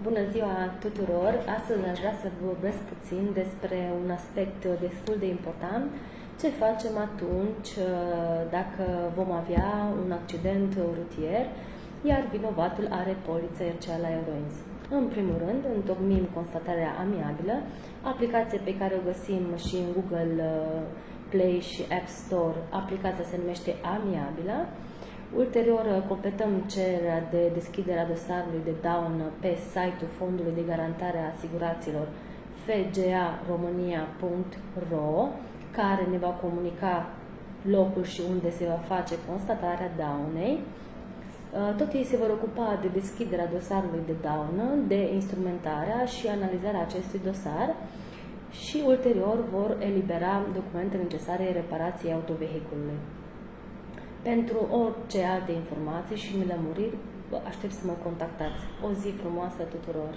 Bună ziua tuturor! Astăzi aș vrea să vorbesc puțin despre un aspect destul de important. Ce facem atunci dacă vom avea un accident rutier, iar vinovatul are poliță RCA la Eurowings? În primul rând, întocmim constatarea amiabilă, aplicație pe care o găsim și în Google Play și App Store. Aplicația se numește Amiabilă. Ulterior, completăm cererea de deschidere a dosarului de daună pe site-ul Fondului de Garantare a Asigurațiilor fgaromania.ro, care ne va comunica locul și unde se va face constatarea daunei. Tot ei se vor ocupa de deschiderea dosarului de daună, de instrumentarea și analizarea acestui dosar și ulterior vor elibera documentele necesare reparației autovehiculului. Pentru orice alte informații și lămuriri, aștept să mă contactați. O zi frumoasă tuturor!